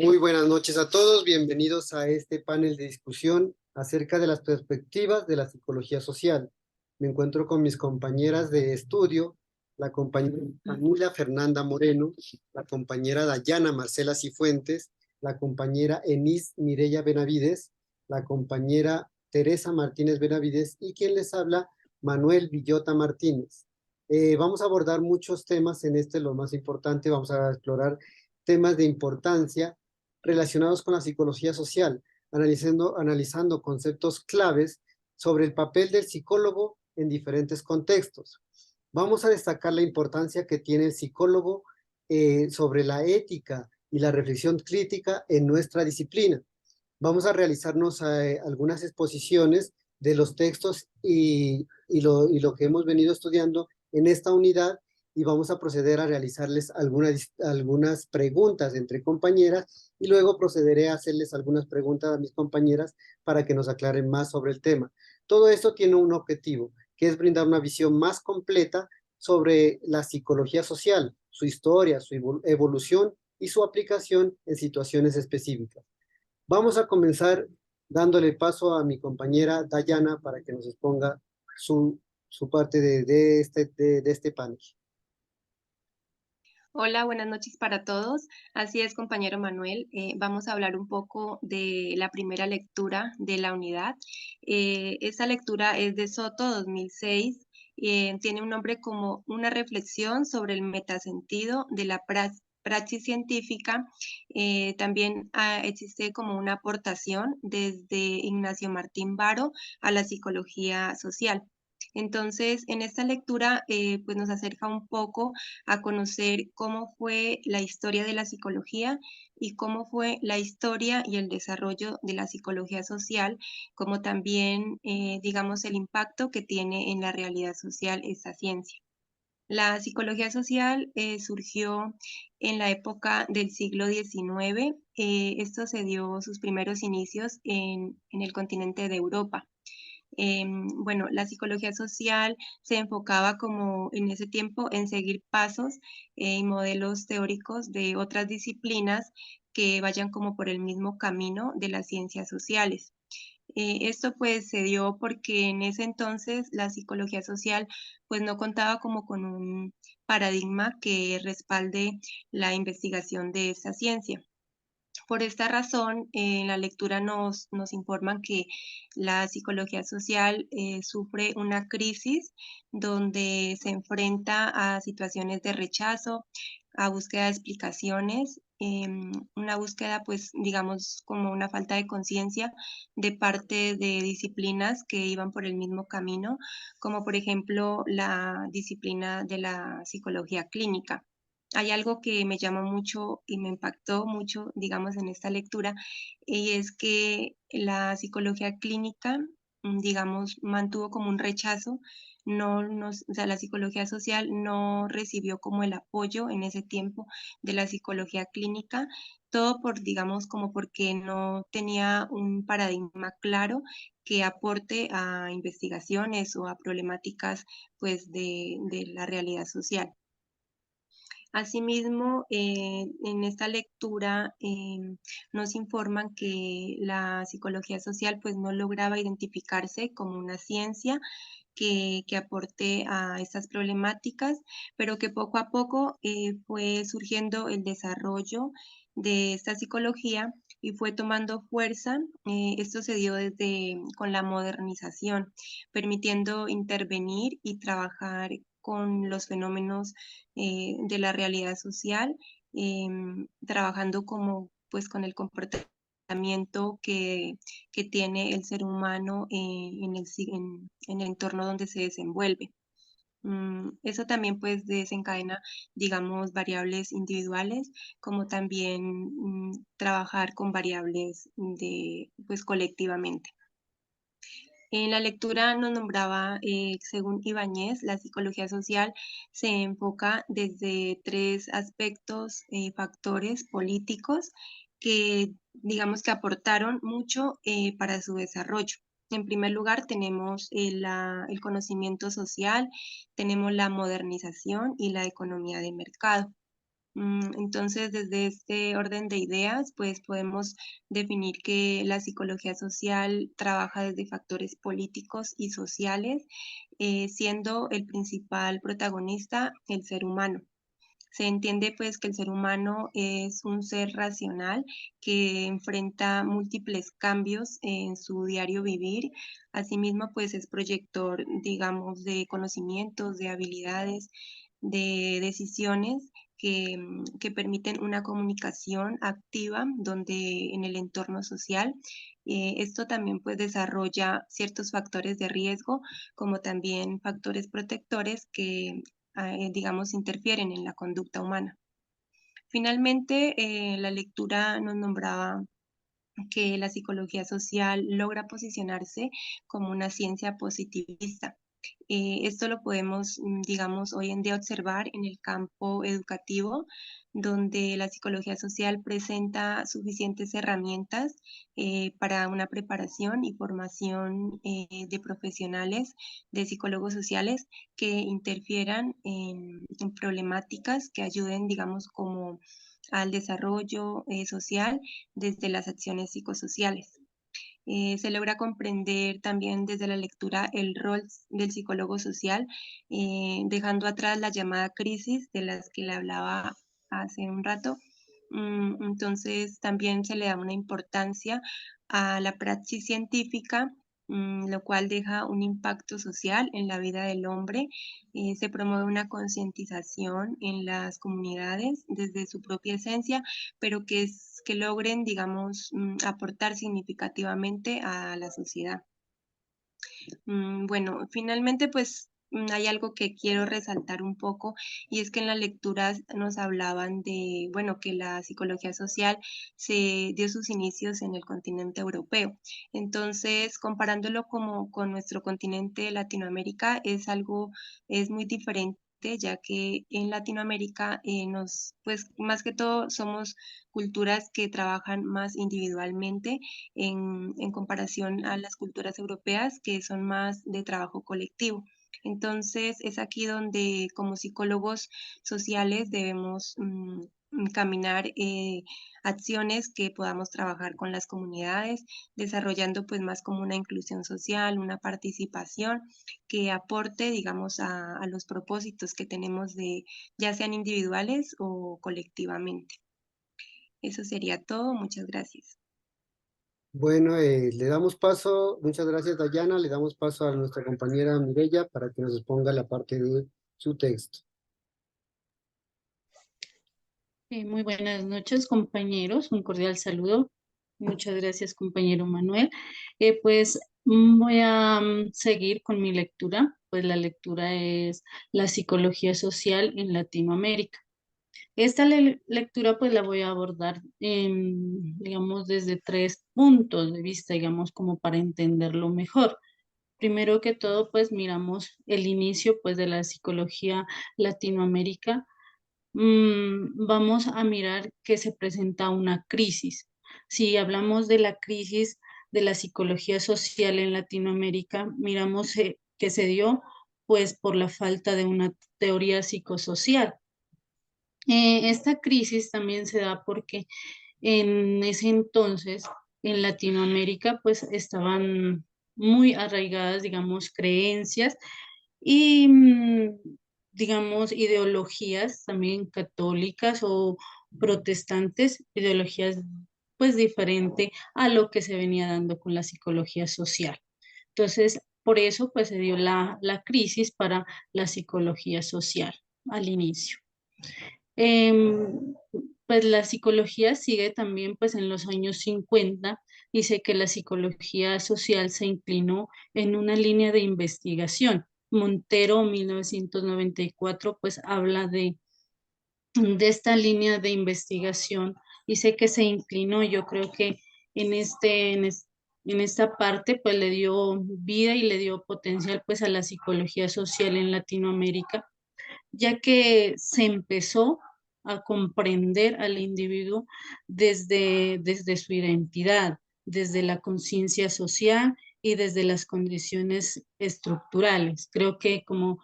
Muy buenas noches a todos, bienvenidos a este panel de discusión acerca de las perspectivas de la psicología social. Me encuentro con mis compañeras de estudio, la compañera Camila Fernanda Moreno, la compañera Dayana Marcela Cifuentes, la compañera Enis Mireya Benavides, la compañera Teresa Martínez Benavides y quien les habla, Manuel Villota Martínez. Vamos a abordar muchos temas en lo más importante, vamos a explorar temas de importancia relacionados con la psicología social, analizando conceptos claves sobre el papel del psicólogo en diferentes contextos. Vamos a destacar la importancia que tiene el psicólogo sobre la ética y la reflexión crítica en nuestra disciplina. Vamos a realizarnos algunas exposiciones de los textos y lo que hemos venido estudiando en esta unidad y vamos a proceder a realizarles algunas preguntas entre compañeras y luego procederé a hacerles algunas preguntas a mis compañeras para que nos aclaren más sobre el tema. Todo esto tiene un objetivo, que es brindar una visión más completa sobre la psicología social, su historia, su evolución y su aplicación en situaciones específicas. Vamos a comenzar dándole paso a mi compañera Dayana para que nos exponga su parte de este panel. Hola, buenas noches para todos. Así es, compañero Manuel. Vamos a hablar un poco de la primera lectura de la unidad. Esta lectura es de Soto 2006. Tiene un nombre como Una reflexión sobre el metasentido de la praxis científica. También existe como una aportación desde Ignacio Martín Baro a la psicología social. Entonces, en esta lectura, pues nos acerca un poco a conocer cómo fue la historia de la psicología y cómo fue la historia y el desarrollo de la psicología social, como también, digamos, el impacto que tiene en la realidad social esta ciencia. La psicología social surgió en la época del siglo XIX. Esto se dio sus primeros inicios en el continente de Europa. Bueno, la psicología social se enfocaba como en ese tiempo en seguir pasos y modelos teóricos de otras disciplinas que vayan como por el mismo camino de las ciencias sociales. Esto pues se dio porque en ese entonces la psicología social pues no contaba como con un paradigma que respalde la investigación de esta ciencia. Por esta razón, en la lectura nos informan que la psicología social sufre una crisis donde se enfrenta a situaciones de rechazo, a búsqueda de explicaciones, una búsqueda, pues, digamos, como una falta de conciencia de parte de disciplinas que iban por el mismo camino, como por ejemplo la disciplina de la psicología clínica. Hay algo que me llamó mucho y me impactó mucho, digamos, en esta lectura, y es que la psicología clínica, digamos, mantuvo como un rechazo, o sea, la psicología social no recibió como el apoyo en ese tiempo de la psicología clínica, todo por, digamos, como porque no tenía un paradigma claro que aporte a investigaciones o a problemáticas, pues, de la realidad social. Asimismo, en esta lectura nos informan que la psicología social pues no lograba identificarse como una ciencia que aporte a estas problemáticas, pero que poco a poco fue surgiendo el desarrollo de esta psicología y fue tomando fuerza. Esto se dio con la modernización, permitiendo intervenir y trabajar con los fenómenos de la realidad social, trabajando como pues con el comportamiento que tiene el ser humano en el entorno donde se desenvuelve. Eso también pues desencadena, digamos, variables individuales, como también trabajar con variables pues colectivamente. En la lectura nos nombraba, según Ibáñez, la psicología social se enfoca desde tres aspectos, factores políticos que digamos que aportaron mucho para su desarrollo. En primer lugar, tenemos el conocimiento social, tenemos la modernización y la economía de mercado. Entonces, desde este orden de ideas, pues podemos definir que la psicología social trabaja desde factores políticos y sociales, siendo el principal protagonista el ser humano. Se entiende pues que el ser humano es un ser racional que enfrenta múltiples cambios en su diario vivir. Asimismo, pues es proyector, digamos, de conocimientos, de habilidades, de decisiones que permiten una comunicación activa donde en el entorno social. Esto también pues desarrolla ciertos factores de riesgo como también factores protectores que digamos, interfieren en la conducta humana. Finalmente, la lectura nos nombraba que la psicología social logra posicionarse como una ciencia positivista. Esto lo podemos, digamos, hoy en día observar en el campo educativo, donde la psicología social presenta suficientes herramientas para una preparación y formación de profesionales, de psicólogos sociales que interfieran en problemáticas que ayuden, digamos, como al desarrollo social desde las acciones psicosociales. Se logra comprender también desde la lectura el rol del psicólogo social, dejando atrás la llamada crisis de las que le hablaba hace un rato. Entonces también se le da una importancia a la praxis científica, lo cual deja un impacto social en la vida del hombre. Se promueve una concientización en las comunidades desde su propia esencia, pero que logren, digamos, aportar significativamente a la sociedad. Bueno, finalmente, pues hay algo que quiero resaltar un poco y es que en las lecturas nos hablaban de, bueno, que la psicología social se dio sus inicios en el continente europeo. Entonces, comparándolo como con nuestro continente Latinoamérica, es muy diferente ya que en Latinoamérica pues más que todo somos culturas que trabajan más individualmente en comparación a las culturas europeas que son más de trabajo colectivo. Entonces, es aquí donde como psicólogos sociales debemos caminar acciones que podamos trabajar con las comunidades, desarrollando pues más como una inclusión social, una participación que aporte, digamos, a los propósitos que tenemos de, ya sean individuales o colectivamente. Eso sería todo. Muchas gracias. Bueno, le damos paso, muchas gracias Dayana, le damos paso a nuestra compañera Mireya para que nos exponga la parte de su texto. Muy buenas noches, compañeros. Un cordial saludo. Muchas gracias, compañero Manuel. Voy a seguir con mi lectura. Pues la lectura es La psicología social en Latinoamérica. Esta lectura pues la voy a abordar, digamos, desde tres puntos de vista, digamos, como para entenderlo mejor. Primero que todo, pues miramos el inicio pues de la psicología Latinoamérica. Vamos a mirar que se presenta una crisis. Si hablamos de la crisis de la psicología social en Latinoamérica, miramos que se dio pues por la falta de una teoría psicosocial. Esta crisis también se da porque en ese entonces en Latinoamérica pues estaban muy arraigadas, digamos, creencias y, digamos, ideologías también católicas o protestantes, ideologías pues diferente a lo que se venía dando con la psicología social. Entonces, por eso pues se dio la crisis para la psicología social al inicio. Em, pues la psicología sigue también pues en los años 50. Dice que la psicología social se inclinó en una línea de investigación. Montero, 1994, pues habla de esta línea de investigación. Dice que se inclinó, yo creo que en esta parte pues le dio vida y le dio potencial pues a la psicología social en Latinoamérica, ya que se empezó a comprender al individuo desde su identidad, desde la conciencia social y desde las condiciones estructurales. Creo que como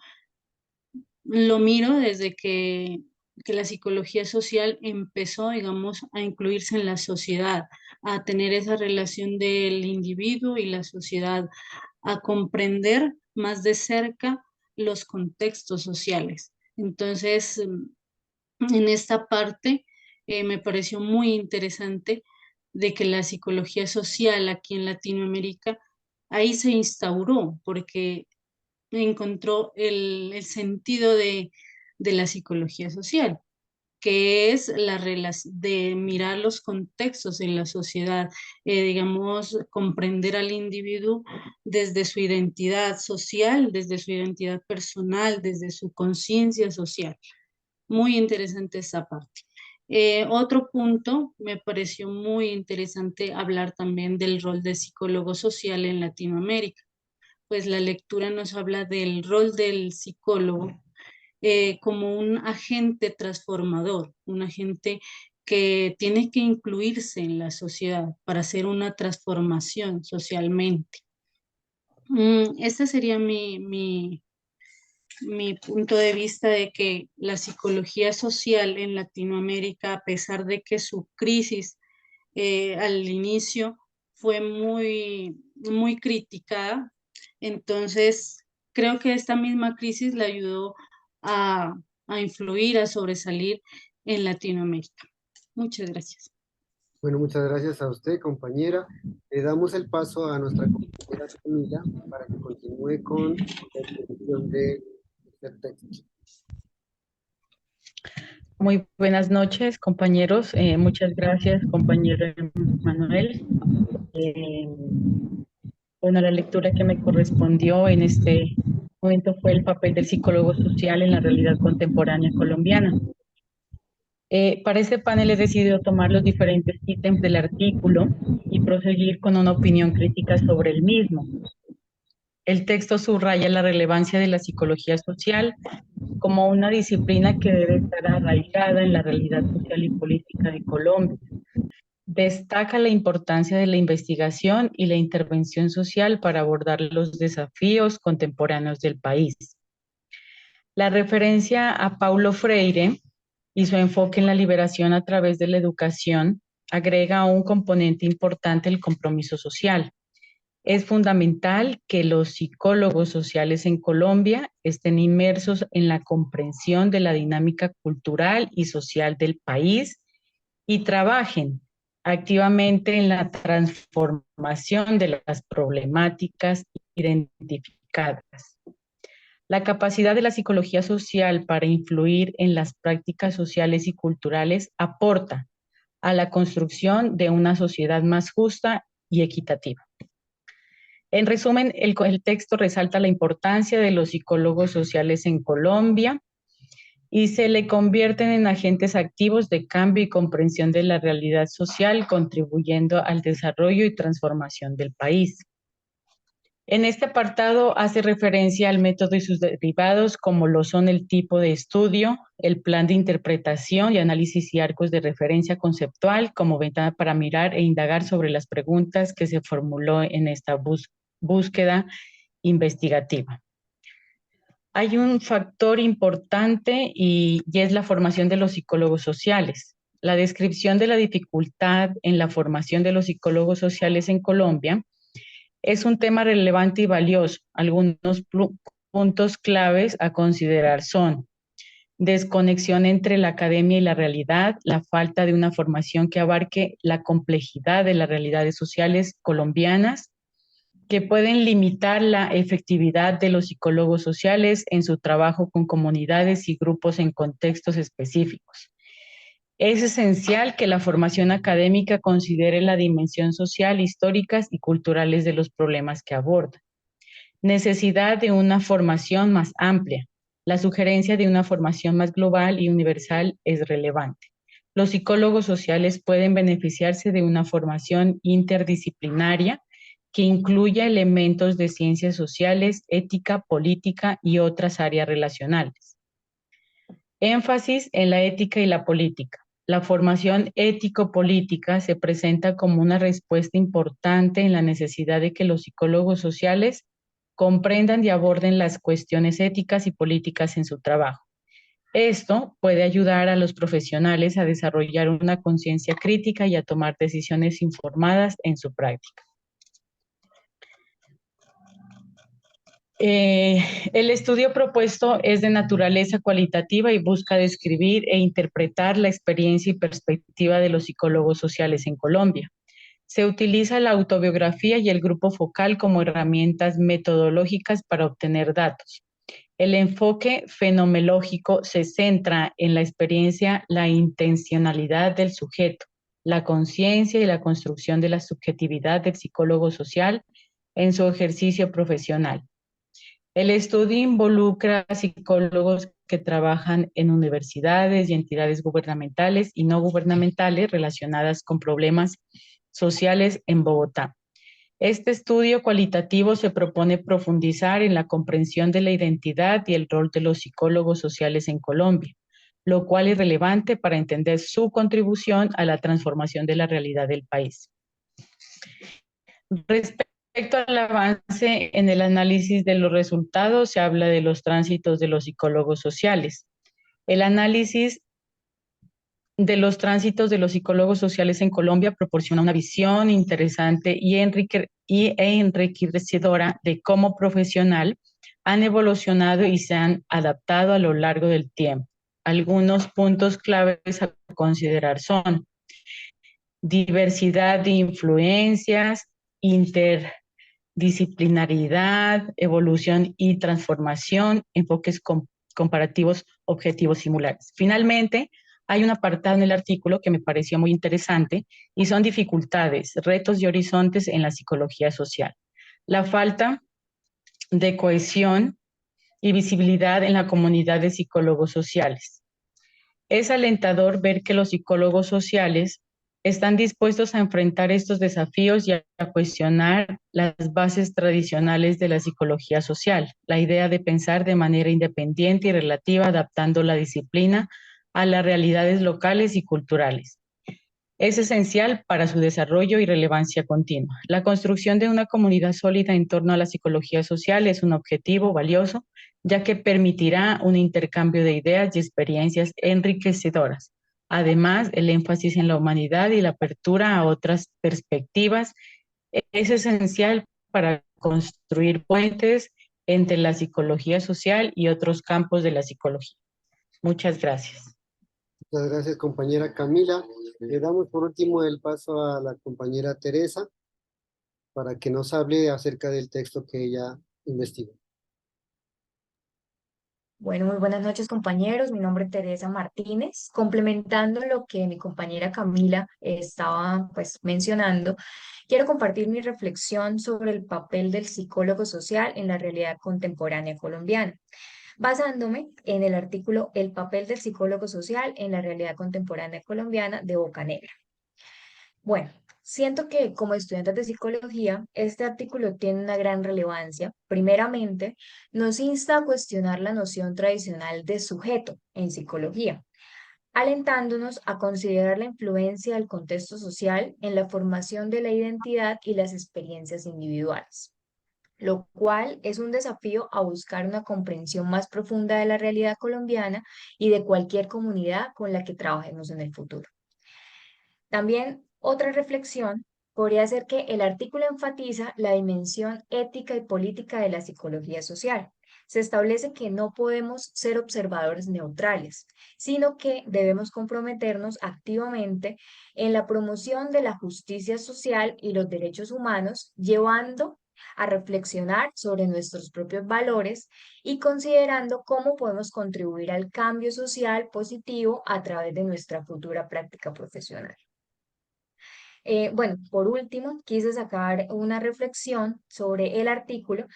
lo miro desde que que la psicología social empezó, digamos, a incluirse en la sociedad, a tener esa relación del individuo y la sociedad, a comprender más de cerca los contextos sociales. Entonces, en esta parte me pareció muy interesante de que la psicología social aquí en Latinoamérica ahí se instauró porque encontró el sentido de la psicología social, que es la de mirar los contextos en la sociedad, digamos, comprender al individuo desde su identidad social, desde su identidad personal, desde su conciencia social. Muy interesante esa parte. Otro punto, me pareció muy interesante hablar también del rol de psicólogo social en Latinoamérica. Pues la lectura nos habla del rol del psicólogo como un agente transformador, un agente que tiene que incluirse en la sociedad para hacer una transformación socialmente. Este sería mi punto de vista de que la psicología social en Latinoamérica, a pesar de que su crisis al inicio fue muy criticada, entonces creo que esta misma crisis le ayudó a, a influir, a sobresalir en Latinoamérica. Muchas gracias. Bueno, muchas gracias a usted, compañera. Le damos el paso a nuestra compañera Camila para que continúe con la exposición de este texto. Muy buenas noches, compañeros. Muchas gracias, compañero Manuel. Eh, bueno, la lectura que me correspondió en este momento fue el papel del psicólogo social en la realidad contemporánea colombiana. Para este panel he decidido tomar los diferentes ítems del artículo y proseguir con una opinión crítica sobre el mismo. El texto subraya la relevancia de la psicología social como una disciplina que debe estar arraigada en la realidad social y política de Colombia. Destaca la importancia de la investigación y la intervención social para abordar los desafíos contemporáneos del país. La referencia a Paulo Freire y su enfoque en la liberación a través de la educación agrega un componente importante el compromiso social. Es fundamental que los psicólogos sociales en Colombia estén inmersos en la comprensión de la dinámica cultural y social del país y trabajen activamente en la transformación de las problemáticas identificadas. La capacidad de la psicología social para influir en las prácticas sociales y culturales aporta a la construcción de una sociedad más justa y equitativa. En resumen, el texto resalta la importancia de los psicólogos sociales en Colombia y se le convierten en agentes activos de cambio y comprensión de la realidad social, contribuyendo al desarrollo y transformación del país. En este apartado hace referencia al método y sus derivados, como lo son el tipo de estudio, el plan de interpretación y análisis y arcos de referencia conceptual, como ventana para mirar e indagar sobre las preguntas que se formuló en esta búsqueda investigativa. Hay un factor importante y es la formación de los psicólogos sociales. La descripción de la dificultad en la formación de los psicólogos sociales en Colombia es un tema relevante y valioso. Algunos puntos claves a considerar son desconexión entre la academia y la realidad, la falta de una formación que abarque la complejidad de las realidades sociales colombianas, que pueden limitar la efectividad de los psicólogos sociales en su trabajo con comunidades y grupos en contextos específicos. Es esencial que la formación académica considere la dimensión social, históricas y culturales de los problemas que aborda. Necesidad de una formación más amplia. La sugerencia de una formación más global y universal es relevante. Los psicólogos sociales pueden beneficiarse de una formación interdisciplinaria que incluya elementos de ciencias sociales, ética, política y otras áreas relacionales. Énfasis en la ética y la política. La formación ético-política se presenta como una respuesta importante en la necesidad de que los psicólogos sociales comprendan y aborden las cuestiones éticas y políticas en su trabajo. Esto puede ayudar a los profesionales a desarrollar una conciencia crítica y a tomar decisiones informadas en su práctica. El estudio propuesto es de naturaleza cualitativa y busca describir e interpretar la experiencia y perspectiva de los psicólogos sociales en Colombia. Se utiliza la autobiografía y el grupo focal como herramientas metodológicas para obtener datos. El enfoque fenomenológico se centra en la experiencia, la intencionalidad del sujeto, la conciencia y la construcción de la subjetividad del psicólogo social en su ejercicio profesional. El estudio involucra a psicólogos que trabajan en universidades y entidades gubernamentales y no gubernamentales relacionadas con problemas sociales en Bogotá. Este estudio cualitativo se propone profundizar en la comprensión de la identidad y el rol de los psicólogos sociales en Colombia, lo cual es relevante para entender su contribución a la transformación de la realidad del país. Respecto al avance en el análisis de los resultados, se habla de los tránsitos de los psicólogos sociales. El análisis de los tránsitos de los psicólogos sociales en Colombia proporciona una visión interesante y enriquecedora de cómo profesional han evolucionado y se han adaptado a lo largo del tiempo. Algunos puntos claves a considerar son diversidad de influencias, interdisciplinaridad, evolución y transformación, enfoques comparativos, objetivos similares. Finalmente, hay un apartado en el artículo que me pareció muy interesante y son dificultades, retos y horizontes en la psicología social. La falta de cohesión y visibilidad en la comunidad de psicólogos sociales. Es alentador ver que los psicólogos sociales están dispuestos a enfrentar estos desafíos y a cuestionar las bases tradicionales de la psicología social, la idea de pensar de manera independiente y relativa, adaptando la disciplina a las realidades locales y culturales. Es esencial para su desarrollo y relevancia continua. La construcción de una comunidad sólida en torno a la psicología social es un objetivo valioso, ya que permitirá un intercambio de ideas y experiencias enriquecedoras. Además, el énfasis en la humanidad y la apertura a otras perspectivas es esencial para construir puentes entre la psicología social y otros campos de la psicología. Muchas gracias. Muchas gracias, compañera Camila. Le damos por último el paso a la compañera Teresa para que nos hable acerca del texto que ella investigó. Bueno, muy buenas noches, compañeros. Mi nombre es Teresa Martínez. Complementando lo que mi compañera Camila estaba mencionando, quiero compartir mi reflexión sobre el papel del psicólogo social en la realidad contemporánea colombiana, basándome en el artículo El papel del psicólogo social en la realidad contemporánea colombiana de Bocanegra. Bueno, siento que como estudiantes de psicología, este artículo tiene una gran relevancia. Primeramente, nos insta a cuestionar la noción tradicional de sujeto en psicología, alentándonos a considerar la influencia del contexto social en la formación de la identidad y las experiencias individuales, lo cual es un desafío a buscar una comprensión más profunda de la realidad colombiana y de cualquier comunidad con la que trabajemos en el futuro. También otra reflexión podría ser que el artículo enfatiza la dimensión ética y política de la psicología social. Se establece que no podemos ser observadores neutrales, sino que debemos comprometernos activamente en la promoción de la justicia social y los derechos humanos, llevando a reflexionar sobre nuestros propios valores y considerando cómo podemos contribuir al cambio social positivo a través de nuestra futura práctica profesional. Bueno, por último, quise sacar una reflexión sobre el artículo,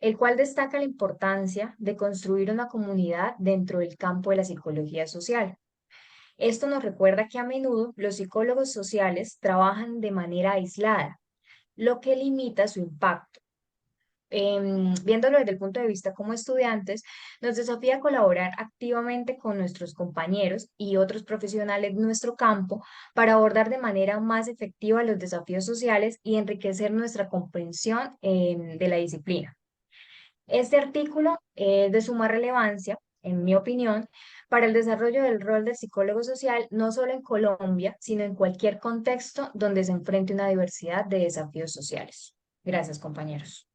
el cual destaca la importancia de construir una comunidad dentro del campo de la psicología social. Esto nos recuerda que a menudo los psicólogos sociales trabajan de manera aislada, lo que limita su impacto. Viéndolo desde el punto de vista como estudiantes, nos desafía a colaborar activamente con nuestros compañeros y otros profesionales de nuestro campo para abordar de manera más efectiva los desafíos sociales y enriquecer nuestra comprensión de la disciplina. Este artículo es de suma relevancia, en mi opinión, para el desarrollo del rol del psicólogo social, no solo en Colombia, sino en cualquier contexto donde se enfrente una diversidad de desafíos sociales. Gracias, compañeros.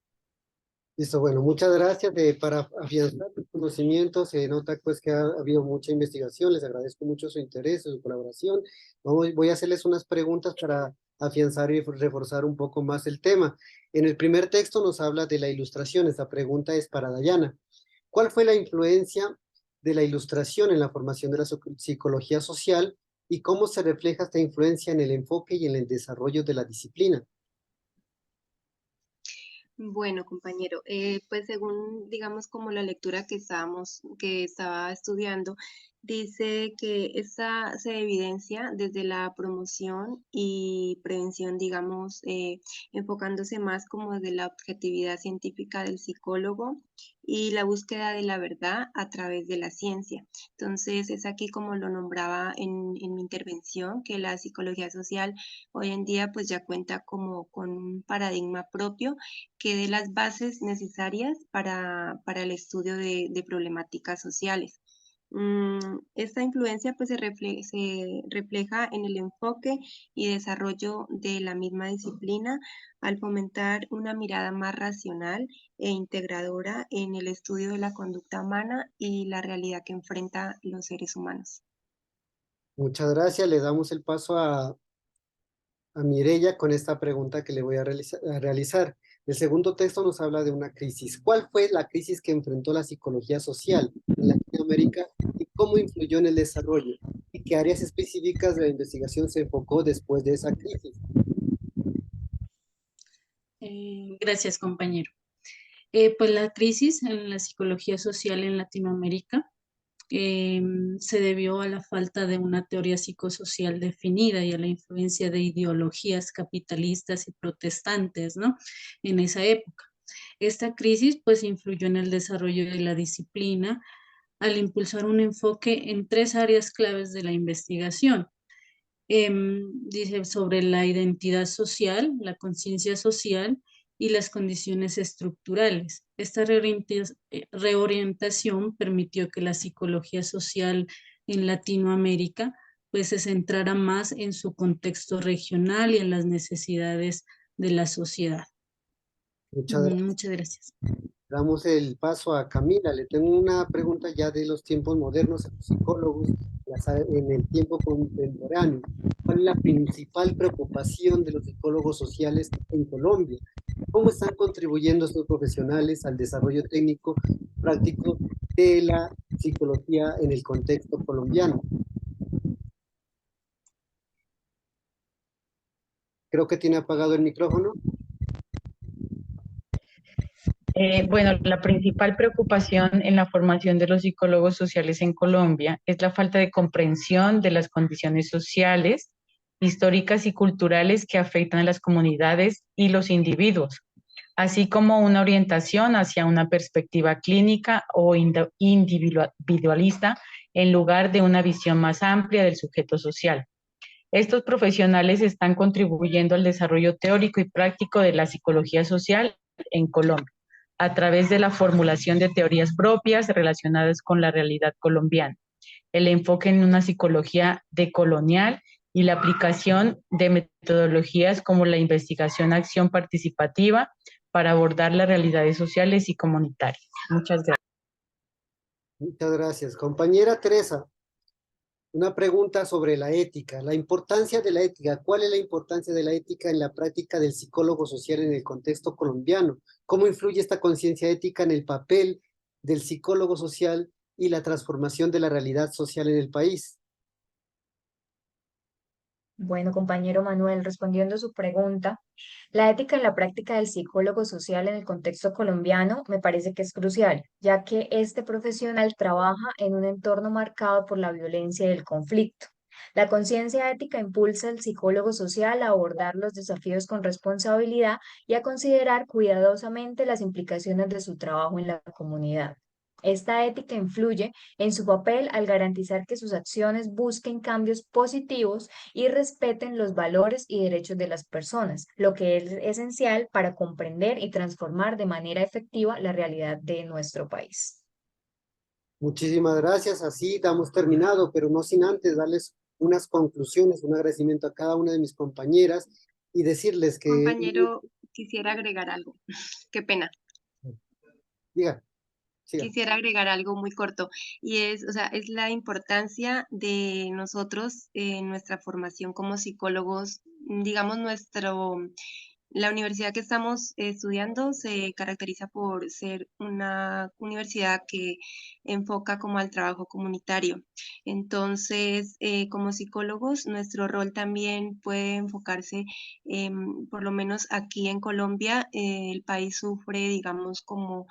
Listo, bueno, muchas gracias para afianzar tus conocimientos. Se nota pues que ha habido mucha investigación. Les agradezco mucho su interés, su colaboración. Voy a hacerles unas preguntas para afianzar y reforzar un poco más el tema. En el primer texto nos habla de la ilustración. Esta pregunta es para Dayana. ¿Cuál fue la influencia de la ilustración en la formación de la psicología social y cómo se refleja esta influencia en el enfoque y en el desarrollo de la disciplina? Bueno, compañero, pues según, digamos, como la lectura que estaba estudiando, dice que esta se evidencia desde la promoción y prevención, digamos, enfocándose más como de la objetividad científica del psicólogo y la búsqueda de la verdad a través de la ciencia. Entonces, es aquí como lo nombraba en mi intervención, que la psicología social hoy en día pues ya cuenta como con un paradigma propio que dé las bases necesarias para el estudio de problemáticas sociales. Esta influencia pues se refleja en el enfoque y desarrollo de la misma disciplina al fomentar una mirada más racional e integradora en el estudio de la conducta humana y la realidad que enfrenta los seres humanos. Muchas gracias. Le damos el paso a Mireya con esta pregunta que le voy a realizar. El segundo texto nos habla de una crisis. ¿Cuál fue la crisis que enfrentó la psicología social en Latinoamérica y cómo influyó en el desarrollo? ¿Y qué áreas específicas de la investigación se enfocó después de esa crisis? Gracias, compañero. Pues la crisis en la psicología social en Latinoamérica se debió a la falta de una teoría psicosocial definida y a la influencia de ideologías capitalistas y protestantes, ¿no? En esa época. Esta crisis pues influyó en el desarrollo de la disciplina al impulsar un enfoque en tres áreas claves de la investigación. Dice sobre la identidad social, la conciencia social y las condiciones estructurales. Esta reorientación permitió que la psicología social en Latinoamérica pues se centrara más en su contexto regional y en las necesidades de la sociedad. Muchas gracias. Muchas gracias. Damos el paso a Camila. Le tengo una pregunta ya de los tiempos modernos a los psicólogos en el tiempo contemporáneo. ¿Cuál es la principal preocupación de los psicólogos sociales en Colombia? ¿Cómo están contribuyendo estos profesionales al desarrollo técnico práctico de la psicología en el contexto colombiano? Creo que tiene apagado el micrófono. Bueno, la principal preocupación en la formación de los psicólogos sociales en Colombia es la falta de comprensión de las condiciones sociales, históricas y culturales que afectan a las comunidades y los individuos, así como una orientación hacia una perspectiva clínica o individualista en lugar de una visión más amplia del sujeto social. Estos profesionales están contribuyendo al desarrollo teórico y práctico de la psicología social en Colombia, a través de la formulación de teorías propias relacionadas con la realidad colombiana, el enfoque en una psicología decolonial y la aplicación de metodologías como la investigación-acción participativa para abordar las realidades sociales y comunitarias. Muchas gracias. Muchas gracias. Compañera Teresa, una pregunta sobre la ética, la importancia de la ética. ¿Cuál es la importancia de la ética en la práctica del psicólogo social en el contexto colombiano? ¿Cómo influye esta conciencia ética en el papel del psicólogo social y la transformación de la realidad social en el país? Bueno, compañero Manuel, respondiendo a su pregunta, la ética en la práctica del psicólogo social en el contexto colombiano me parece que es crucial, ya que este profesional trabaja en un entorno marcado por la violencia y el conflicto. La conciencia ética impulsa al psicólogo social a abordar los desafíos con responsabilidad y a considerar cuidadosamente las implicaciones de su trabajo en la comunidad. Esta ética influye en su papel al garantizar que sus acciones busquen cambios positivos y respeten los valores y derechos de las personas, lo que es esencial para comprender y transformar de manera efectiva la realidad de nuestro país. Muchísimas gracias, así damos terminado, pero no sin antes darles unas conclusiones, un agradecimiento a cada una de mis compañeras y decirles que, Compañero, quisiera agregar algo. Qué pena. diga, siga. Quisiera agregar algo muy corto y es, o sea, es la importancia de nosotros en nuestra formación como psicólogos, digamos, la universidad que estamos estudiando se caracteriza por ser una universidad que enfoca como al trabajo comunitario. Entonces, como psicólogos, nuestro rol también puede enfocarse, por lo menos aquí en Colombia, el país sufre, digamos, como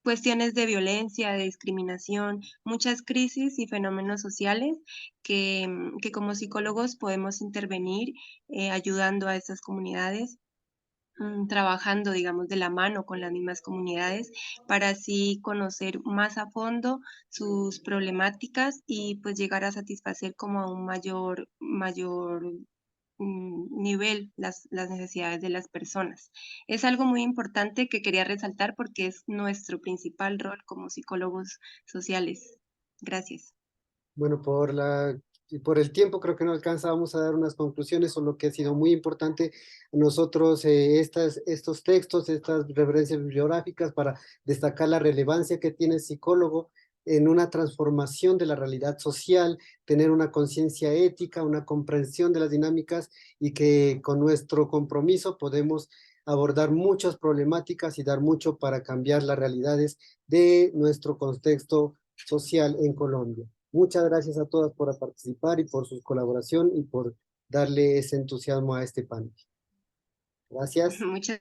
cuestiones de violencia, de discriminación, muchas crisis y fenómenos sociales que como psicólogos podemos intervenir ayudando a estas comunidades, trabajando, digamos, de la mano con las mismas comunidades para así conocer más a fondo sus problemáticas y pues llegar a satisfacer como a un mayor nivel las necesidades de las personas. Es algo muy importante que quería resaltar porque es nuestro principal rol como psicólogos sociales. Gracias. Bueno, y por el tiempo creo que no alcanza, vamos a dar unas conclusiones sobre lo que ha sido muy importante a nosotros, estos textos, estas referencias bibliográficas para destacar la relevancia que tiene el psicólogo en una transformación de la realidad social, tener una conciencia ética, una comprensión de las dinámicas y que con nuestro compromiso podemos abordar muchas problemáticas y dar mucho para cambiar las realidades de nuestro contexto social en Colombia. Muchas gracias a todas por participar y por su colaboración y por darle ese entusiasmo a este panel. Gracias. Muchas